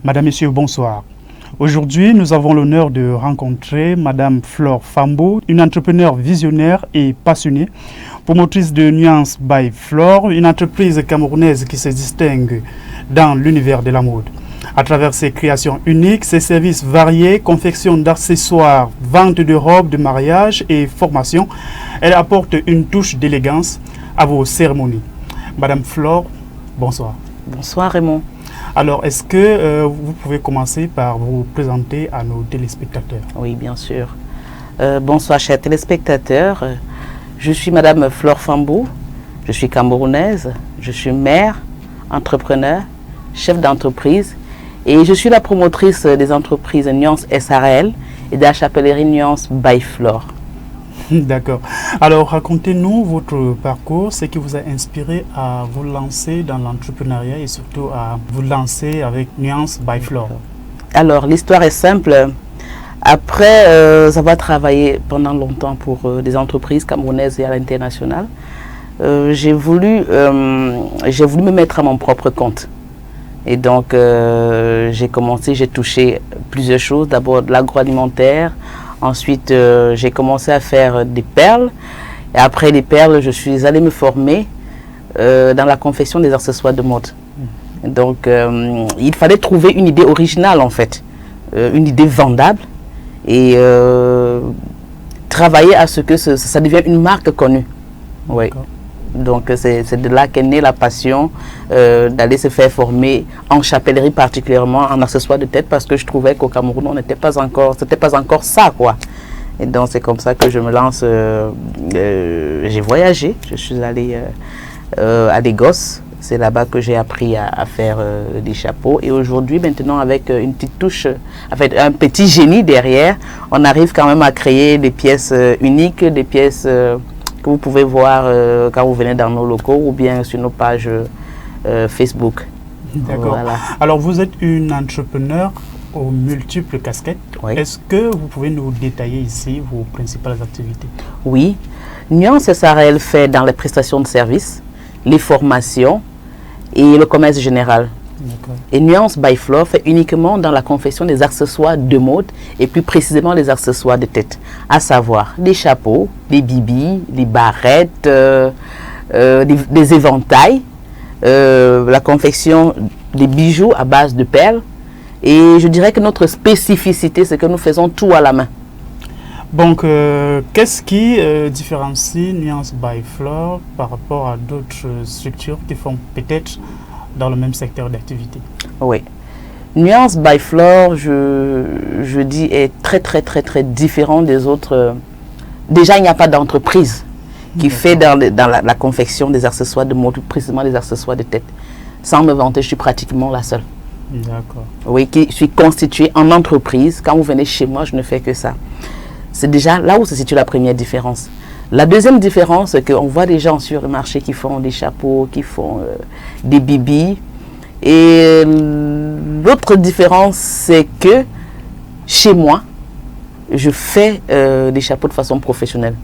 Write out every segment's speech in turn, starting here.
Madame, Monsieur, bonsoir. Aujourd'hui, nous avons l'honneur de rencontrer Madame Flore Fambo, une entrepreneure visionnaire et passionnée, promotrice de Nuance by Flore, une entreprise camerounaise qui se distingue dans l'univers de la mode. À travers ses créations uniques, ses services variés, confection d'accessoires, vente de robes de mariage et formation, elle apporte une touche d'élégance à vos cérémonies. Madame Flore, bonsoir. Bonsoir Raymond. Alors, est-ce que vous pouvez commencer par vous présenter à nos téléspectateurs? Oui, bien sûr. Bonsoir, chers téléspectateurs. Je suis Madame Flore Fambo. Je suis camerounaise. Je suis mère, entrepreneur, chef d'entreprise. Et je suis la promotrice des entreprises Nuance SARL et de la chapellerie Nuance by Flore. D'accord. Alors, racontez-nous votre parcours, ce qui vous a inspiré à vous lancer dans l'entrepreneuriat et surtout à vous lancer avec Nuance by Flore. Alors, l'histoire est simple. Après avoir travaillé pendant longtemps pour des entreprises camerounaises et à l'international, j'ai voulu me mettre à mon propre compte. Et donc, j'ai touché plusieurs choses. D'abord, de l'agroalimentaire. Ensuite, j'ai commencé à faire des perles. Et après les perles, je suis allée me former dans la confection des accessoires de mode. Donc, il fallait trouver une idée originale, en fait. Une idée vendable. Et travailler à ce que ça devienne une marque connue. Oui. Donc, c'est de là qu'est née la passion d'aller se faire former en chapellerie, particulièrement en accessoires de tête, parce que je trouvais qu'au Cameroun, c'était pas encore ça, quoi. Et donc, c'est comme ça que je me lance. J'ai voyagé, je suis allée à Lagos. C'est là-bas que j'ai appris à faire des chapeaux. Et aujourd'hui, maintenant, avec une petite touche, avec un petit génie derrière, on arrive quand même à créer des pièces uniques, des pièces que vous pouvez voir quand vous venez dans nos locaux ou bien sur nos pages Facebook. D'accord. Voilà. Alors, vous êtes une entrepreneur aux multiples casquettes. Oui. Est-ce que vous pouvez nous détailler ici vos principales activités? Oui. Nuance SARL fait dans les prestations de services, les formations et le commerce général. Et Nuance by Flore fait uniquement dans la confection des accessoires de mode et plus précisément les accessoires de tête, à savoir des chapeaux, des bibis, des barrettes, des éventails, la confection des bijoux à base de perles. Et je dirais que notre spécificité, c'est que nous faisons tout à la main. Donc, qu'est-ce qui différencie Nuance by Flore par rapport à d'autres structures qui font peut-être dans le même secteur d'activité? Oui. Nuance by Flore, je dis, est très différent des autres. Déjà, il n'y a pas d'entreprise qui fait dans la confection des accessoires de mode, précisément des accessoires de tête. Sans me vanter, je suis pratiquement la seule. D'accord. Oui, qui suis constituée en entreprise. Quand vous venez chez moi, je ne fais que ça. C'est déjà là où se situe la première différence. La deuxième différence, c'est qu'on voit des gens sur le marché qui font des chapeaux, qui font des bibis. Et l'autre différence, c'est que chez moi, je fais des chapeaux de façon professionnelle.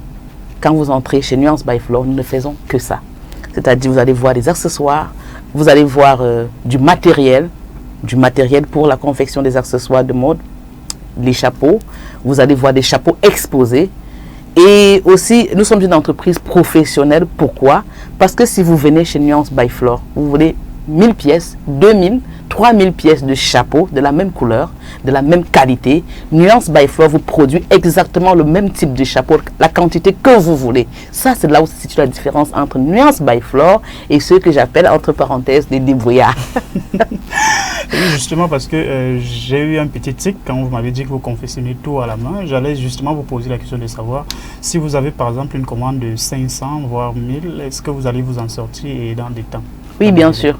Quand vous entrez chez Nuance by Flore, nous ne faisons que ça. C'est-à-dire, vous allez voir des accessoires, vous allez voir du matériel pour la confection des accessoires de mode, les chapeaux, vous allez voir des chapeaux exposés. Et aussi, nous sommes une entreprise professionnelle. Pourquoi? Parce que si vous venez chez Nuance by Flore, vous voulez 1000 pièces, 2000, 3000 pièces de chapeaux de la même couleur, de la même qualité. Nuance by Flore vous produit exactement le même type de chapeau, la quantité que vous voulez. Ça, c'est là où se situe la différence entre Nuance by Flore et ceux que j'appelle, entre parenthèses, des débrouillards. Oui, justement, parce que j'ai eu un petit tic quand vous m'avez dit que vous confectionnez tout à la main. J'allais justement vous poser la question de savoir si vous avez par exemple une commande de 500 voire 1000, est-ce que vous allez vous en sortir et dans des temps? Oui, bien sûr.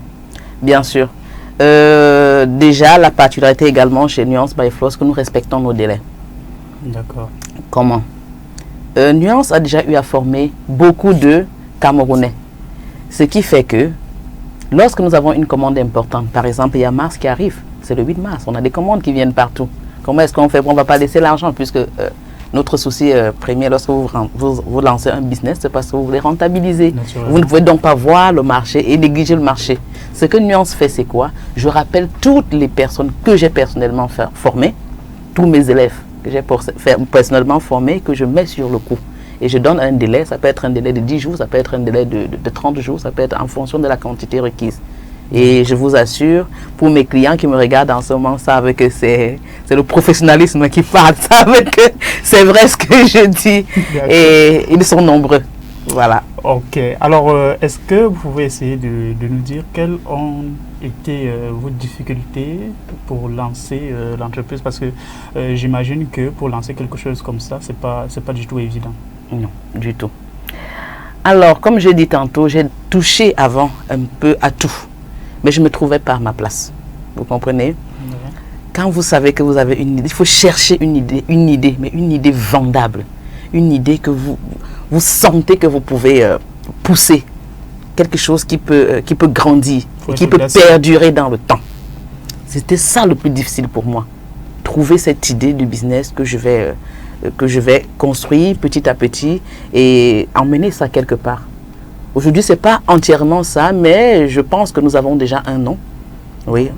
Bien sûr. Déjà, la particularité également chez Nuance by Flore, c'est que nous respectons nos délais. D'accord. Comment? Nuance a déjà eu à former beaucoup de Camerounais. Ce qui fait que lorsque nous avons une commande importante, par exemple, il y a mars qui arrive, c'est le 8 mars, on a des commandes qui viennent partout. Comment est-ce qu'on fait? On ne va pas laisser l'argent puisque Notre souci premier lorsque vous lancez un business, c'est parce que vous voulez rentabiliser. Naturellement. Vous ne pouvez donc pas voir le marché et négliger le marché. Ce que Nuance fait, c'est quoi? Je rappelle toutes les personnes que j'ai personnellement formées, tous mes élèves que j'ai personnellement formés, que je mets sur le coup. Et je donne un délai, ça peut être un délai de 10 jours, ça peut être un délai de 30 jours, ça peut être en fonction de la quantité requise. Et je vous assure, pour mes clients qui me regardent en ce moment, savent que c'est le professionnalisme qui parle, savent que c'est vrai ce que je dis. Et ils sont nombreux. Voilà. Ok. Alors, est-ce que vous pouvez essayer de nous dire quelles ont été vos difficultés pour lancer l'entreprise? Parce que j'imagine que pour lancer quelque chose comme ça, c'est pas du tout évident. Non, du tout. Alors, comme je dit tantôt, j'ai touché avant un peu à tout. Mais je me trouvais pas à ma place. Vous comprenez? Quand vous savez que vous avez une idée, il faut chercher une idée, mais une idée vendable. Une idée que vous sentez que vous pouvez pousser. Quelque chose qui peut grandir, et qui peut perdurer dans le temps. C'était ça le plus difficile pour moi. Trouver cette idée de business que je vais construire petit à petit et emmener ça quelque part. Aujourd'hui, ce n'est pas entièrement ça, mais je pense que nous avons déjà un nom. Oui,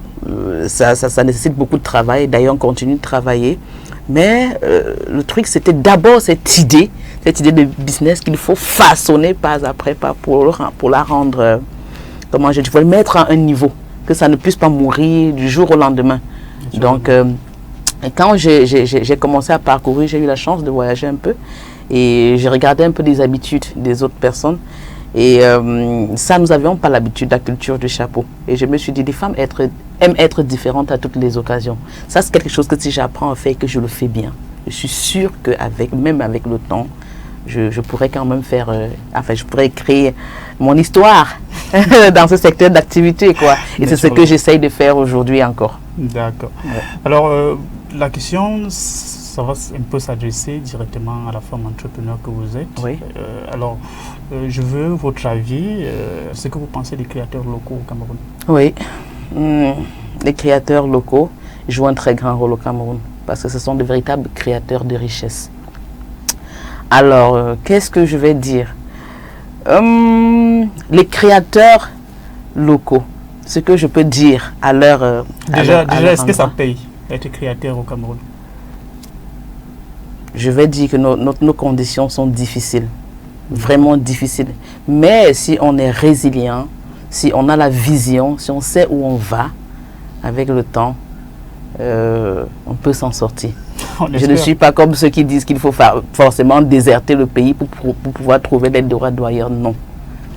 ça nécessite beaucoup de travail. D'ailleurs, on continue de travailler. Mais le truc, c'était d'abord cette idée de business qu'il faut façonner pas après pas pour la rendre, comment je dis, il faut le mettre à un niveau, que ça ne puisse pas mourir du jour au lendemain. Donc, quand j'ai commencé à parcourir, j'ai eu la chance de voyager un peu et j'ai regardé un peu les habitudes des autres personnes. Et ça, nous n'avions pas l'habitude de la culture du chapeau. Et je me suis dit, les femmes aiment être différentes à toutes les occasions. Ça, c'est quelque chose que si j'apprends à faire, que je le fais bien. Je suis sûre que même avec le temps, je pourrais quand même faire... je pourrais créer mon histoire dans ce secteur d'activité, quoi. Et c'est ce que j'essaye de faire aujourd'hui encore. D'accord. Ouais. Alors, la question, ça va un peu s'adresser directement à la femme entrepreneur que vous êtes. Oui. Alors, je veux votre avis. Ce que vous pensez des créateurs locaux au Cameroun? Oui. Les créateurs locaux jouent un très grand rôle au Cameroun parce que ce sont de véritables créateurs de richesse. Alors, qu'est-ce que je vais dire? Les créateurs locaux, ce que je peux dire à leur... Déjà, est-ce que ça paye être créateur au Cameroun? Je vais dire que nos conditions sont difficiles, vraiment difficiles. Mais si on est résilient, si on a la vision, si on sait où on va, avec le temps, on peut s'en sortir. Je ne suis pas comme ceux qui disent qu'il faut forcément déserter le pays pour pouvoir trouver l'aide ailleurs. Non.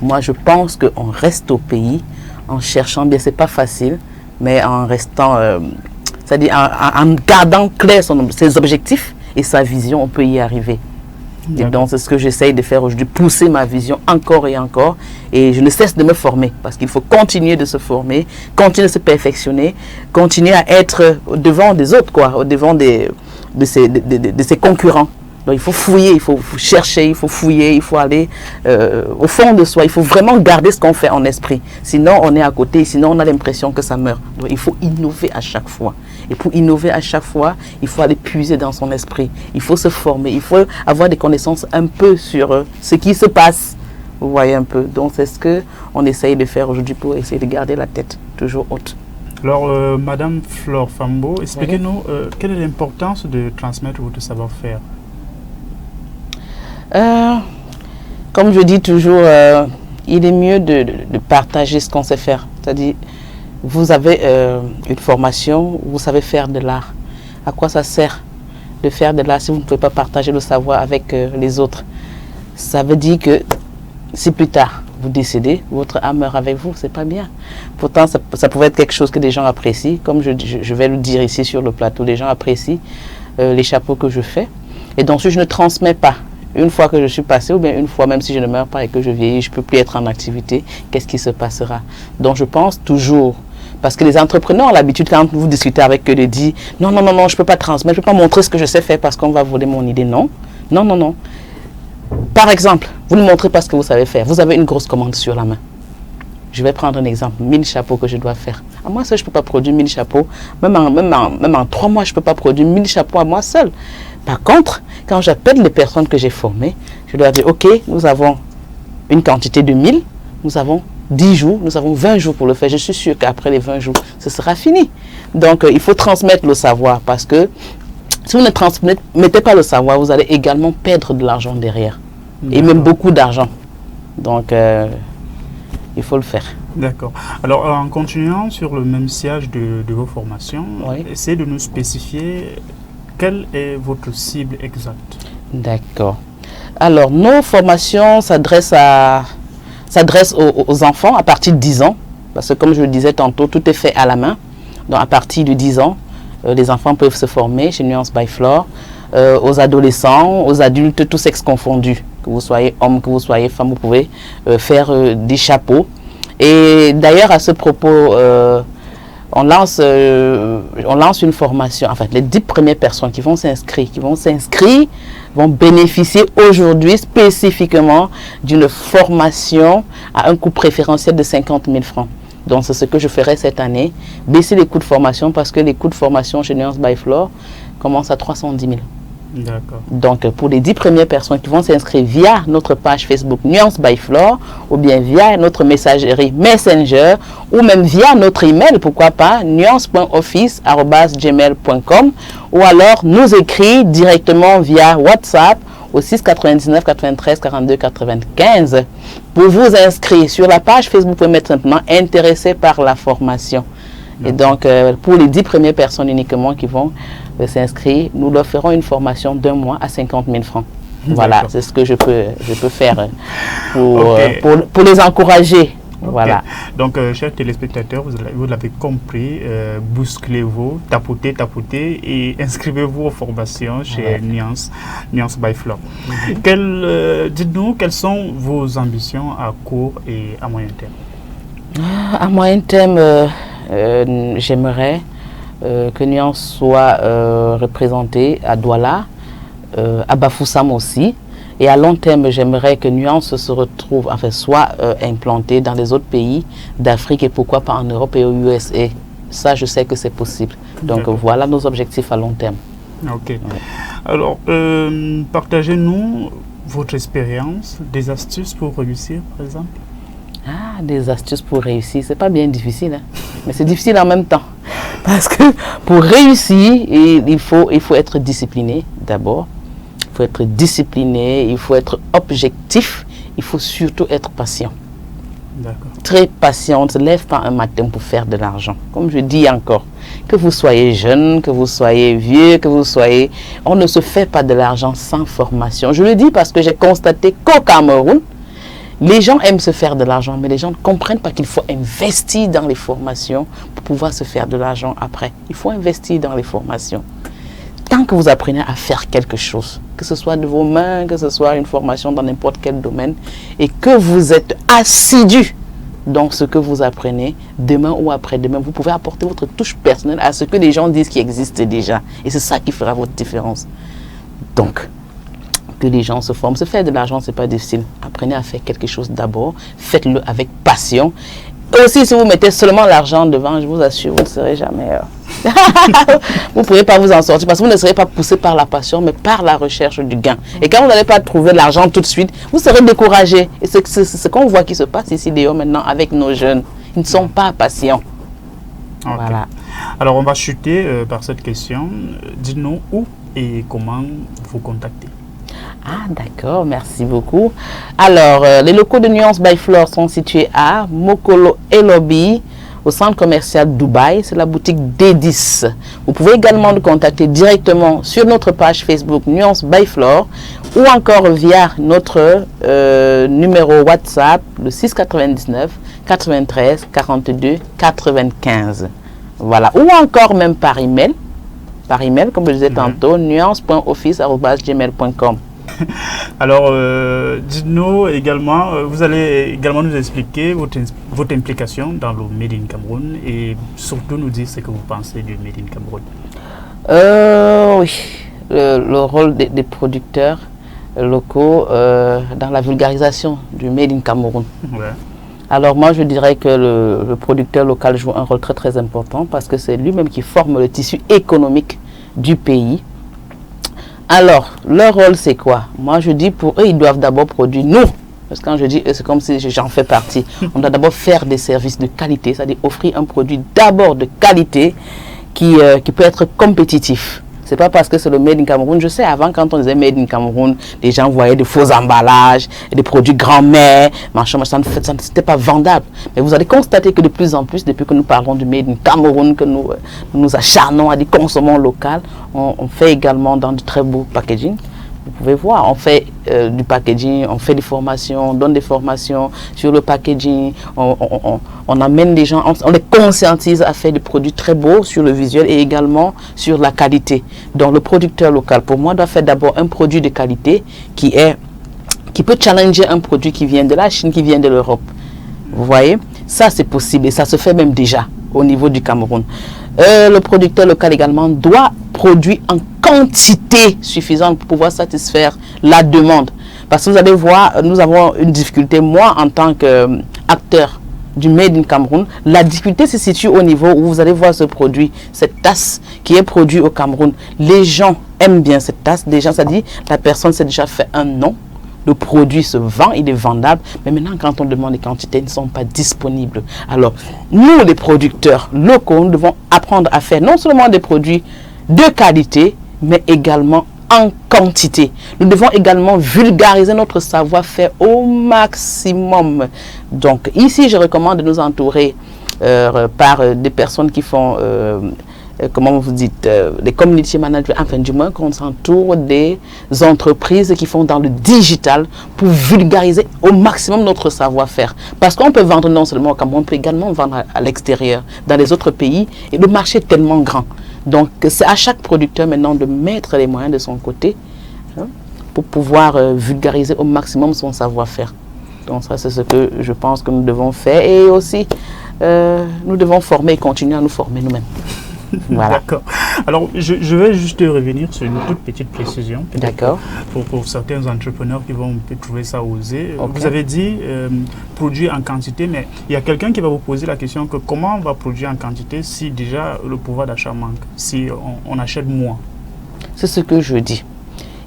Moi, je pense qu'on reste au pays en cherchant bien. Ce n'est pas facile, mais en restant, c'est-à-dire en gardant clair ses objectifs et sa vision, on peut y arriver. Et donc, c'est ce que j'essaye de faire aujourd'hui, pousser ma vision encore et encore. Et je ne cesse de me former, parce qu'il faut continuer de se former, continuer de se perfectionner, continuer à être devant des autres, quoi, au devant de ses concurrents. Donc, il faut fouiller, il faut chercher, il faut fouiller, il faut aller au fond de soi. Il faut vraiment garder ce qu'on fait en esprit. Sinon, on est à côté, sinon on a l'impression que ça meurt. Donc, il faut innover à chaque fois. Et pour innover à chaque fois, il faut aller puiser dans son esprit. Il faut se former, il faut avoir des connaissances un peu sur ce qui se passe. Vous voyez un peu. Donc, c'est ce qu'on essaye de faire aujourd'hui pour essayer de garder la tête toujours haute. Alors, Madame Flore Fambo, expliquez-nous quelle est l'importance de transmettre votre savoir-faire? Comme je dis toujours, il est mieux de partager ce qu'on sait faire. C'est-à-dire, vous avez une formation, vous savez faire de l'art. À quoi ça sert de faire de l'art si vous ne pouvez pas partager le savoir avec les autres? Ça veut dire que si plus tard vous décédez, votre âme meurt avec vous, c'est pas bien. Pourtant, ça pouvait être quelque chose que des gens apprécient. Comme je vais le dire ici sur le plateau, les gens apprécient les chapeaux que je fais. Et donc, si je ne transmets pas, une fois que je suis passé, ou bien une fois, même si je ne meurs pas et que je vieillis, je ne peux plus être en activité, qu'est-ce qui se passera? Donc, je pense toujours, parce que les entrepreneurs ont l'habitude, quand vous discutez avec eux, de dire non, je ne peux pas transmettre, je ne peux pas montrer ce que je sais faire parce qu'on va voler mon idée. Non. Par exemple, vous ne montrez pas ce que vous savez faire. Vous avez une grosse commande sur la main. Je vais prendre un exemple, 1000 chapeaux que je dois faire. À moi seul, je ne peux pas produire 1000 chapeaux. Même en 3 mois, je ne peux pas produire 1000 chapeaux à moi seul. Par contre, Quand j'appelle les personnes que j'ai formées, je leur dis, OK, nous avons une quantité de 1000, nous avons 10 jours, nous avons 20 jours pour le faire. Je suis sûr qu'après les 20 jours, ce sera fini. Donc, il faut transmettre le savoir parce que si vous ne transmettez pas le savoir, vous allez également perdre de l'argent derrière. Et même beaucoup d'argent. Donc, il faut le faire. D'accord. Alors, en continuant sur le même sillage de vos formations, Oui. essayez de nous spécifier quelle est votre cible exacte. D'accord. Alors, nos formations s'adressent aux enfants à partir de 10 ans. Parce que comme je le disais tantôt, tout est fait à la main. Donc, à partir de 10 ans, les enfants peuvent se former chez Nuance by Flore. Aux adolescents, aux adultes, tous sexes confondus. Que vous soyez homme, que vous soyez femme, vous pouvez faire des chapeaux. Et d'ailleurs, à ce propos, on lance une formation. En fait, les 10 premières personnes qui vont s'inscrire, vont bénéficier aujourd'hui spécifiquement d'une formation à un coût préférentiel de 50 000 francs. Donc, c'est ce que je ferai cette année. Baisser les coûts de formation parce que les coûts de formation chez Nuance by Flore commencent à 310 000. D'accord. Donc, pour les 10 premières personnes qui vont s'inscrire via notre page Facebook Nuance by Flore ou bien via notre messagerie Messenger ou même via notre email, pourquoi pas, nuance.office@gmail.com ou alors nous écrire directement via WhatsApp au 6 99 93 42 95 pour vous inscrire sur la page Facebook. Vous pouvez mettre simplement intéressé par la formation. Et donc, pour les 10 premières personnes uniquement qui vont s'inscrire, nous leur ferons une formation d'1 mois à 50 000 francs. Voilà, c'est ce que je peux faire pour les encourager. Voilà. Donc, chers téléspectateurs, vous l'avez compris, bousculez-vous, tapotez et inscrivez-vous aux formations chez Nuance by Flore. Dites-nous, quelles sont vos ambitions à court et à moyen terme? À moyen terme, j'aimerais que Nuance soit représentée à Douala, à Bafoussam aussi. Et à long terme, j'aimerais que Nuance se retrouve, soit implantée dans les autres pays d'Afrique et pourquoi pas en Europe et aux USA. Ça, je sais que c'est possible. Donc voilà nos objectifs à long terme. Ok. Ouais. Alors, partagez-nous votre expérience, des astuces pour réussir, par exemple. Ah, des astuces pour réussir, c'est pas bien difficile, hein? Mais c'est difficile en même temps. Parce que pour réussir, il faut être discipliné d'abord. Il faut être discipliné, il faut être objectif, il faut surtout être patient. Très patient, on ne se lève pas un matin pour faire de l'argent. Comme je dis encore, que vous soyez jeune, que vous soyez vieux, on ne se fait pas de l'argent sans formation. Je le dis parce que j'ai constaté qu'au Cameroun, les gens aiment se faire de l'argent, mais les gens ne comprennent pas qu'il faut investir dans les formations pour pouvoir se faire de l'argent après. Il faut investir dans les formations. Tant que vous apprenez à faire quelque chose, que ce soit de vos mains, que ce soit une formation dans n'importe quel domaine, et que vous êtes assidu dans ce que vous apprenez, demain ou après-demain, vous pouvez apporter votre touche personnelle à ce que les gens disent qui existe déjà. Et c'est ça qui fera votre différence. Donc, que les gens se forment. Se faire de l'argent, c'est pas difficile. Apprenez à faire quelque chose d'abord. Faites-le avec passion. Et aussi, si vous mettez seulement l'argent devant, je vous assure, vous ne serez jamais... vous ne pourrez pas vous en sortir parce que vous ne serez pas poussé par la passion, mais par la recherche du gain. Et quand vous n'allez pas trouver l'argent tout de suite, vous serez découragé. Et c'est ce qu'on voit qui se passe ici d'ailleurs maintenant avec nos jeunes. Ils ne sont pas patients. Okay. Voilà. Alors, on va chuter par cette question. Dites-nous où et comment vous contacter. Ah, d'accord, merci beaucoup. Alors, les locaux de Nuance by Flore sont situés à Mokolo Elobi, au centre commercial Dubaï. C'est la boutique D10. Vous pouvez également nous contacter directement sur notre page Facebook Nuance by Flore ou encore via notre numéro WhatsApp, le 699 93 42 95. Voilà, ou encore même par email. Par email, comme je disais tantôt, nuance.office@gmail.com. Alors, dites-nous également, vous allez également nous expliquer votre implication dans le Made in Cameroun et surtout nous dire ce que vous pensez du Made in Cameroun. Oui, le rôle des producteurs locaux dans la vulgarisation du Made in Cameroun. Ouais. Alors moi, je dirais que le producteur local joue un rôle très très important parce que c'est lui-même qui forme le tissu économique du pays. Alors, leur rôle, c'est quoi? Moi, je dis pour eux, ils doivent d'abord produire nous. Parce que quand je dis eux, c'est comme si j'en fais partie. On doit d'abord faire des services de qualité, c'est-à-dire offrir un produit d'abord de qualité qui peut être compétitif. C'est pas parce que c'est le Made in Cameroun. Je sais, avant, quand on disait Made in Cameroun, les gens voyaient de faux emballages, des produits grand-mère, machin, ça n'était pas vendable. Mais vous allez constater que de plus en plus, depuis que nous parlons du Made in Cameroun, que nous nous acharnons à des consommants local, on fait également dans du très beau packaging. Vous pouvez voir, on fait du packaging, on fait des formations, on donne des formations sur le packaging, on amène les gens, on les conscientise à faire des produits très beaux sur le visuel et également sur la qualité. Donc le producteur local, pour moi, doit faire d'abord un produit de qualité qui peut challenger un produit qui vient de la Chine, qui vient de l'Europe. Vous voyez, ça c'est possible et ça se fait même déjà au niveau du Cameroun. Le producteur local également doit produire en quantité suffisante pour pouvoir satisfaire la demande. Parce que vous allez voir, nous avons une difficulté. Moi, en tant qu'acteur du Made in Cameroun, la difficulté se situe au niveau où vous allez voir ce produit, cette tasse qui est produite au Cameroun. Les gens aiment bien cette tasse. Déjà, ça dit, la personne s'est déjà fait un nom. Le produit se vend, il est vendable, mais maintenant quand on demande les quantités, ils ne sont pas disponibles. Alors, nous les producteurs locaux, nous devons apprendre à faire non seulement des produits de qualité, mais également en quantité. Nous devons également vulgariser notre savoir-faire au maximum. Donc ici, je recommande de nous entourer par des personnes qui font... comment vous dites, des community managers, enfin du moins qu'on s'entoure des entreprises qui font dans le digital pour vulgariser au maximum notre savoir-faire. Parce qu'on peut vendre non seulement au Cameroun, on peut également vendre à l'extérieur, dans les autres pays, et le marché est tellement grand. Donc c'est à chaque producteur maintenant de mettre les moyens de son côté pour pouvoir vulgariser au maximum son savoir-faire. Donc ça c'est ce que je pense que nous devons faire et aussi nous devons former et continuer à nous former nous-mêmes. Voilà. D'accord. Alors, je vais juste revenir sur une toute petite précision. D'accord. Pour certains entrepreneurs qui vont peut-être trouver ça osé. Okay. Vous avez dit produire en quantité, mais il y a quelqu'un qui va vous poser la question que comment on va produire en quantité si déjà le pouvoir d'achat manque, si on achète moins? C'est ce que je dis.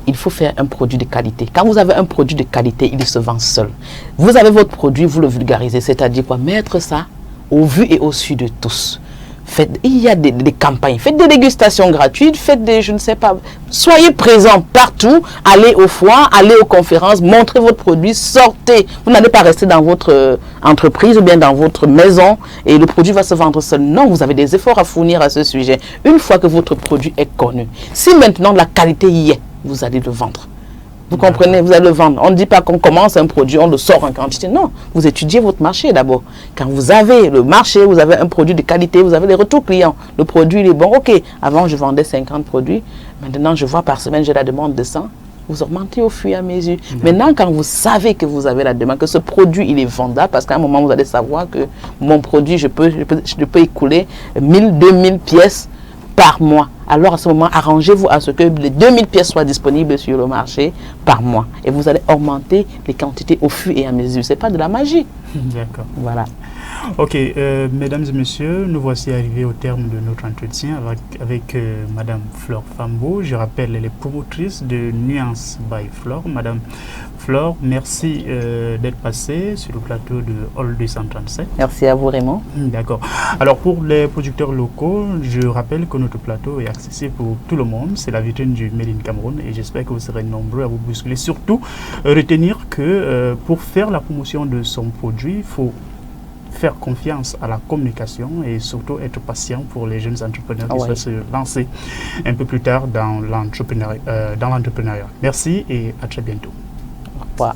Il faut faire un produit de qualité. Quand vous avez un produit de qualité, il se vend seul. Vous avez votre produit, vous le vulgarisez, c'est-à-dire quoi? Mettre ça au vu et au su de tous. Il y a des campagnes, faites des dégustations gratuites, faites des, je ne sais pas, soyez présents partout, allez aux foires, allez aux conférences, montrez votre produit, sortez. Vous n'allez pas rester dans votre entreprise ou bien dans votre maison et le produit va se vendre seul. Non, vous avez des efforts à fournir à ce sujet. Une fois que votre produit est connu, si maintenant la qualité y est, vous allez le vendre. Vous comprenez, vous allez le vendre. On ne dit pas qu'on commence un produit, on le sort en quantité. Non, vous étudiez votre marché d'abord. Quand vous avez le marché, vous avez un produit de qualité, vous avez les retours clients. Le produit, il est bon. Ok, avant je vendais 50 produits. Maintenant, je vois par semaine, j'ai la demande de 100. Vous augmentez au fur et à mesure. Maintenant, quand vous savez que vous avez la demande, que ce produit, il est vendable, parce qu'à un moment, vous allez savoir que mon produit, je peux écouler 1000, 2000 pièces par mois. Alors à ce moment, arrangez-vous à ce que les 2000 pièces soient disponibles sur le marché par mois. Et vous allez augmenter les quantités au fur et à mesure. Ce n'est pas de la magie. D'accord. Voilà. Ok, mesdames et messieurs, nous voici arrivés au terme de notre entretien avec Madame Fleur Fambo. Je rappelle, elle est promotrice de Nuance by Fleur. Madame Fleur, merci d'être passée sur le plateau de Hall 237. Merci à vous, Raymond. D'accord. Alors, pour les producteurs locaux, je rappelle que notre plateau est accessible pour tout le monde. C'est la vitrine du Made in Cameroun et j'espère que vous serez nombreux à vous bousculer. Surtout, retenir que pour faire la promotion de son produit, il faut faire confiance à la communication et surtout être patient pour les jeunes entrepreneurs qui souhaitent se lancer un peu plus tard dans l'entrepreneuriat. Merci et à très bientôt. Au revoir.